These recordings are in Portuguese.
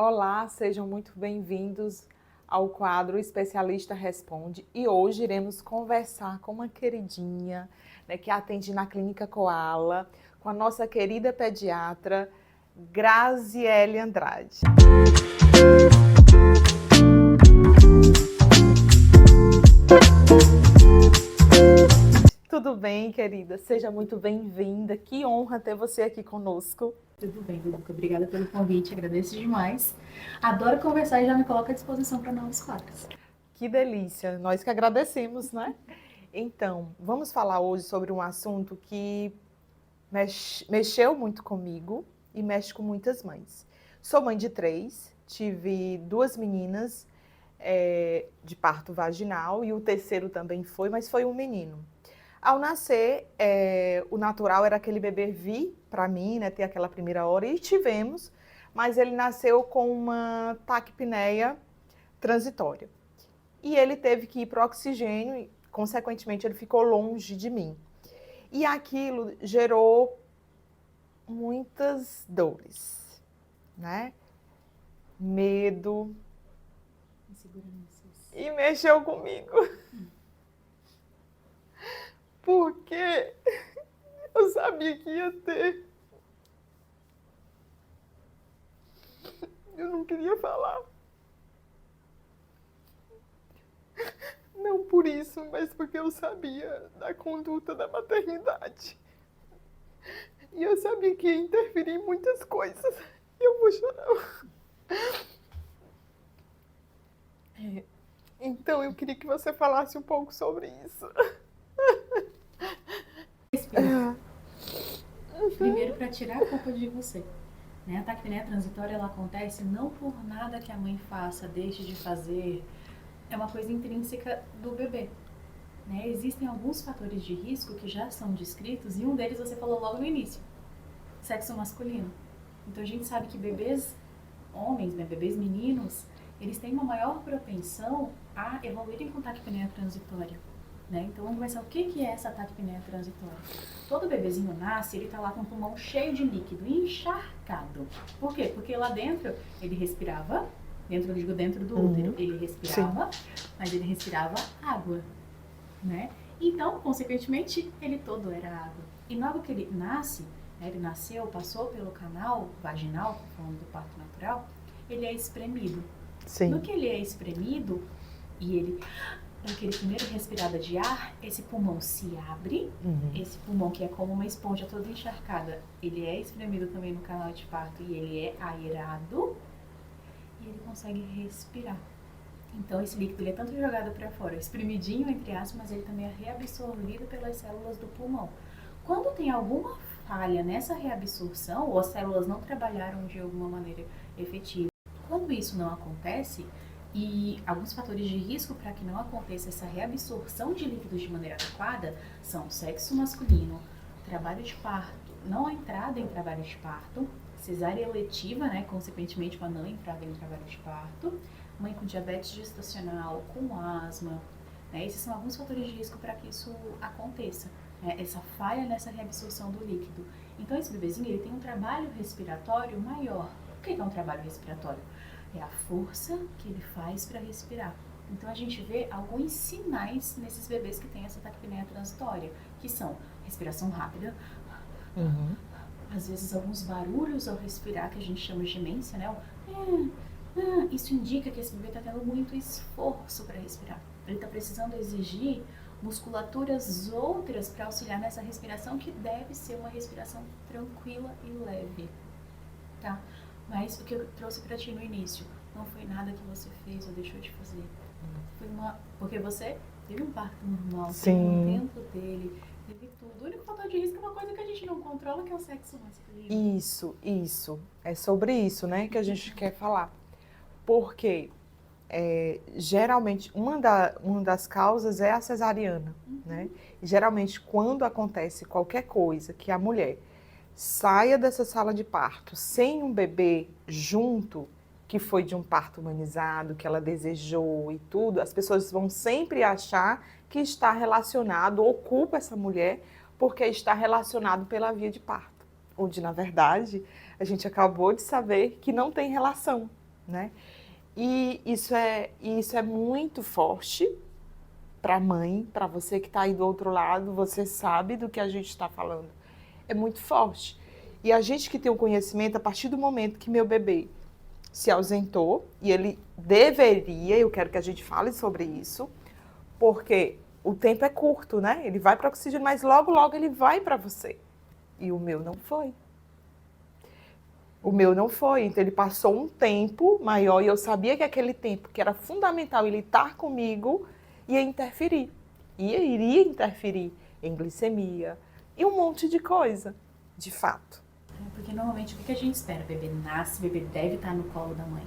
Olá, sejam muito bem-vindos ao quadro Especialista Responde. E hoje iremos conversar com uma queridinha, né, que atende na Clínica Koala, com a nossa querida pediatra Graziele Andrade. Tudo bem, querida? Seja muito bem-vinda. Que honra ter você aqui conosco. Tudo bem, Duduca. Obrigada pelo convite, agradeço demais. Adoro conversar e já me coloco à disposição para novos quadros. Que delícia, nós que agradecemos, né? Então, vamos falar hoje sobre um assunto que mexeu muito comigo e mexe com muitas mães. Sou mãe de 3, tive 2 meninas de parto vaginal e o terceiro também foi, mas foi um menino. Ao nascer, o natural era aquele bebê vir para mim, né, ter aquela primeira hora, e tivemos, mas ele nasceu com uma taquipneia transitória. E ele teve que ir para o oxigênio e, consequentemente, ele ficou longe de mim. E aquilo gerou muitas dores, né? Medo. E mexeu comigo. Porque eu sabia que ia ter. Eu não queria falar. Não por isso, mas porque eu sabia da conduta da maternidade. E eu sabia que ia interferir em muitas coisas. Eu vou chorar. Então eu queria que você falasse um pouco sobre isso. Respira. Primeiro, para tirar a culpa de você. Né? A taquipneia transitória ela acontece não por nada que a mãe faça, deixe de fazer. É uma coisa intrínseca do bebê. Né? Existem alguns fatores de risco que já são descritos e um deles você falou logo no início. Sexo masculino. Então a gente sabe que bebês homens, né, bebês meninos, eles têm uma maior propensão a evoluírem com taquipneia transitória. Né? Então vamos começar. O que é essa taquipneia transitória? Todo bebezinho nasce, ele está lá com o pulmão cheio de líquido, encharcado. Por quê? Porque lá dentro ele respirava, dentro do útero, ele respirava, mas ele respirava água. Né? Então, consequentemente, ele todo era água. E logo que ele nasce, né, ele nasceu, passou pelo canal vaginal, falando do parto natural, ele é espremido. Sim. No que ele é espremido, e ele dá aquele primeiro respirada de ar, esse pulmão se abre, esse pulmão que é como uma esponja toda encharcada, ele é espremido também no canal de parto e ele é aerado, e ele consegue respirar. Então esse líquido ele é tanto jogado para fora, espremidinho entre aspas, mas ele também é reabsorvido pelas células do pulmão. Quando tem alguma falha nessa reabsorção, ou as células não trabalharam de alguma maneira efetiva, quando isso não acontece, e alguns fatores de risco para que não aconteça essa reabsorção de líquidos de maneira adequada são sexo masculino, trabalho de parto, não a entrada em trabalho de parto, cesárea eletiva, né, consequentemente uma não entrada em trabalho de parto, mãe com diabetes gestacional, com asma, né, esses são alguns fatores de risco para que isso aconteça, né, essa falha nessa reabsorção do líquido. Então esse bebezinho ele tem um trabalho respiratório maior. O que é um trabalho respiratório? É a força que ele faz para respirar. Então a gente vê alguns sinais nesses bebês que têm essa taquipneia transitória, que são respiração rápida, às vezes alguns barulhos ao respirar que a gente chama de gemência, né? Isso indica que esse bebê está tendo muito esforço para respirar. Ele está precisando exigir musculaturas outras para auxiliar nessa respiração, que deve ser uma respiração tranquila e leve, tá? Mas o que eu trouxe para ti no início não foi nada que você fez ou deixou de fazer. Foi porque você teve um parto normal, teve um tempo dele, teve tudo. O único fator de risco é uma coisa que a gente não controla, que é o sexo masculino. Isso. É sobre isso, né, que a gente quer falar. Porque geralmente uma das causas é a cesariana, né? E geralmente quando acontece qualquer coisa que a mulher saia dessa sala de parto sem um bebê junto, que foi de um parto humanizado, que ela desejou e tudo, as pessoas vão sempre achar que está relacionado, ou culpa essa mulher porque está relacionado pela via de parto, onde na verdade a gente acabou de saber que não tem relação, né? E isso é muito forte para a mãe, para você que está aí do outro lado, você sabe do que a gente está falando. É muito forte. E a gente que tem o conhecimento, a partir do momento que meu bebê se ausentou, e ele deveria, eu quero que a gente fale sobre isso, porque o tempo é curto, né? Ele vai para o oxigênio, mas logo, logo ele vai para você. E o meu não foi. O meu não foi, então ele passou um tempo maior e eu sabia que aquele tempo que era fundamental ele estar comigo ia interferir. Iria interferir em glicemia e um monte de coisa, de fato. Porque normalmente o que a gente espera? O bebê nasce, o bebê deve estar no colo da mãe,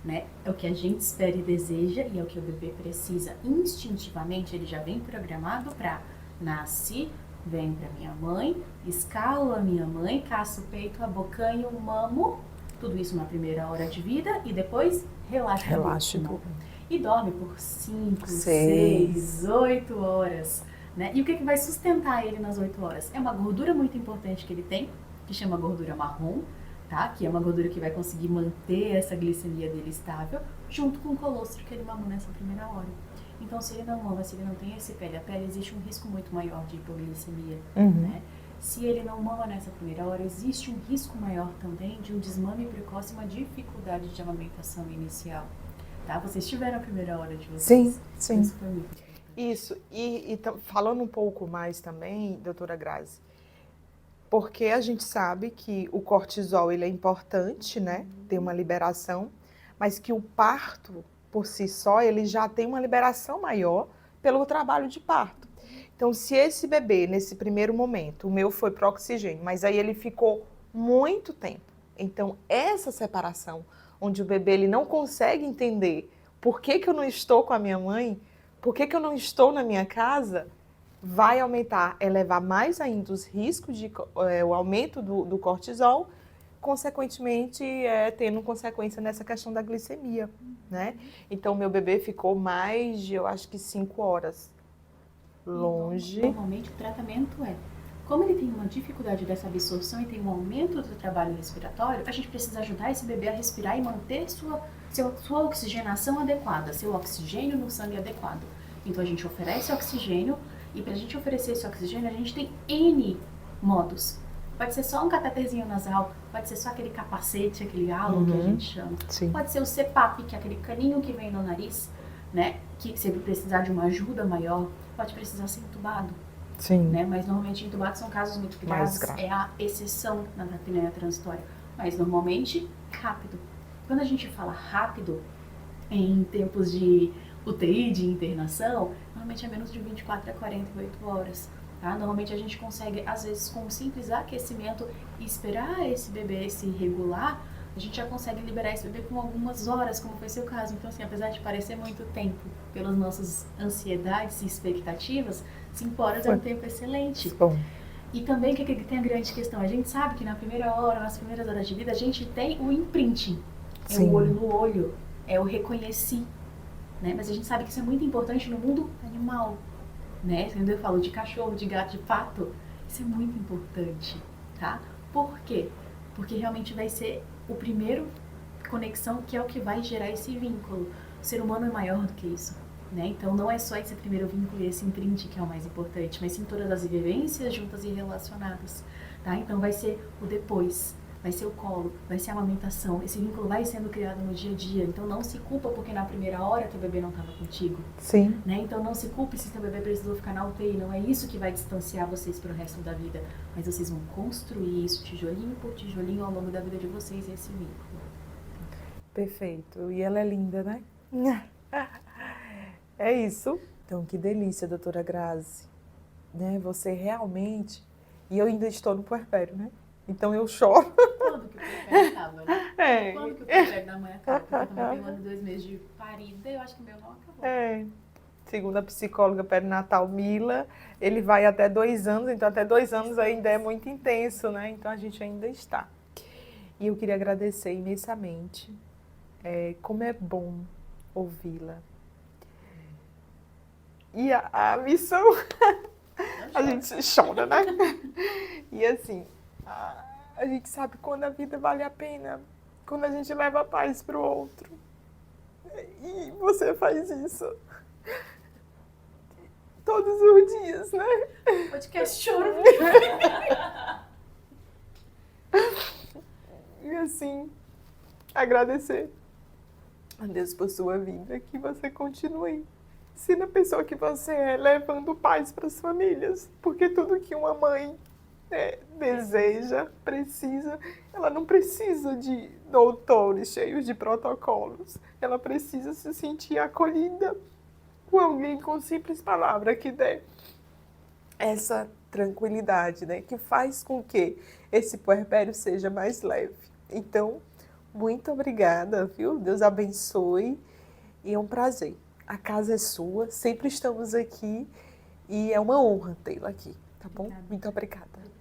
né? É o que a gente espera e deseja e é o que o bebê precisa. Instintivamente ele já vem programado para nasce, vem para minha mãe, escalo a minha mãe, caço o peito, abocanho, mamo, tudo isso na primeira hora de vida e depois relaxa tudo. E dorme por 5, 6, 8 horas, né? E o que vai sustentar ele nas 8 horas? É uma gordura muito importante que ele tem, que chama gordura marrom, tá? Que é uma gordura que vai conseguir manter essa glicemia dele estável, junto com o colostro que ele mamou nessa primeira hora. Então, se ele não mama, se ele não tem esse pele a pele, existe um risco muito maior de hipoglicemia, né? Se ele não mama nessa primeira hora, existe um risco maior também de um desmame precoce, uma dificuldade de amamentação inicial, tá? Vocês tiveram a primeira hora de vocês? Sim. Isso. E falando um pouco mais também, doutora Grazi, porque a gente sabe que o cortisol ele é importante, né? Tem uma liberação, mas que o parto por si só, ele já tem uma liberação maior pelo trabalho de parto. Então, se esse bebê, nesse primeiro momento, o meu foi para o oxigênio, mas aí ele ficou muito tempo. Então, essa separação, onde o bebê ele não consegue entender por que eu não estou com a minha mãe, por que eu não estou na minha casa, vai aumentar, elevar mais ainda os riscos de o aumento do cortisol, consequentemente tendo consequência nessa questão da glicemia, né? Então, meu bebê ficou mais de, eu acho que 5 horas longe. Normalmente, o tratamento como ele tem uma dificuldade dessa absorção e tem um aumento do trabalho respiratório, a gente precisa ajudar esse bebê a respirar e manter sua oxigenação adequada, seu oxigênio no sangue adequado. Então, a gente oferece oxigênio e para a gente oferecer esse oxigênio, a gente tem N modos. Pode ser só um cateterzinho nasal, pode ser só aquele capacete, aquele halo que a gente chama. Sim. Pode ser o CPAP, que é aquele caninho que vem no nariz, né? Que se ele precisar de uma ajuda maior, pode precisar ser entubado. Sim. Né? Mas normalmente entubados são casos muito graves, é a exceção na apneia transitória. Mas normalmente, rápido. Quando a gente fala rápido, em tempos de UTI, de internação, normalmente é menos de 24 a 48 horas. Tá? Normalmente a gente consegue, às vezes, com um simples aquecimento e esperar esse bebê se regular, a gente já consegue liberar esse bebê com algumas horas, como foi seu caso. Então, assim, apesar de parecer muito tempo, pelas nossas ansiedades e expectativas, 5 horas é um tempo excelente. Bom. E também que tem a grande questão, a gente sabe que na primeira hora, nas primeiras horas de vida, a gente tem o imprinting, é o olho no olho, é o reconhecer, né? Mas a gente sabe que isso é muito importante no mundo animal, né? Quando eu falo de cachorro, de gato, de pato, isso é muito importante, tá? Por quê? Porque realmente vai ser o primeiro conexão que é o que vai gerar esse vínculo. O ser humano é maior do que isso, né? Então não é só esse primeiro vínculo e esse imprint que é o mais importante, mas sim todas as vivências juntas e relacionadas, tá? Então vai ser o depois, vai ser o colo, vai ser a amamentação, esse vínculo vai sendo criado no dia a dia. Então não se culpa porque na primeira hora teu bebê não estava contigo. Sim. Né? Então não se culpe se teu bebê precisou ficar na UTI, não é isso que vai distanciar vocês pro resto da vida, mas vocês vão construir isso tijolinho por tijolinho ao longo da vida de vocês, esse vínculo. Perfeito. E ela é linda, né? É isso. Então, que delícia, doutora Grazi. Né? Você realmente... E eu ainda estou no puerpério, né? Então eu choro. Quando que o puerpério acaba, né? Quando que o puerpério da mãe acaba? Porque eu também tenho 1 ano e 2 meses de parida, eu acho que o meu não acabou. Segundo a psicóloga perinatal Mila, ele vai até 2 anos, então até 2 anos ainda é muito intenso, né? Então a gente ainda está. E eu queria agradecer imensamente. Como é bom ouvi-la. E a missão... A gente chora, né? E assim, a gente sabe quando a vida vale a pena, quando a gente leva a paz para o outro. E você faz isso todos os dias, né? Podcast choro. E assim, agradecer a Deus por sua vida, que você continue sendo a pessoa que você é, levando paz para as famílias. Porque tudo que uma mãe deseja, precisa, ela não precisa de doutores cheios de protocolos. Ela precisa se sentir acolhida com alguém com simples palavra que dê essa tranquilidade, né? Que faz com que esse puerpério seja mais leve. Então, muito obrigada, viu? Deus abençoe e é um prazer. A casa é sua, sempre estamos aqui e é uma honra tê-la aqui, tá bom? Obrigada. Muito obrigada.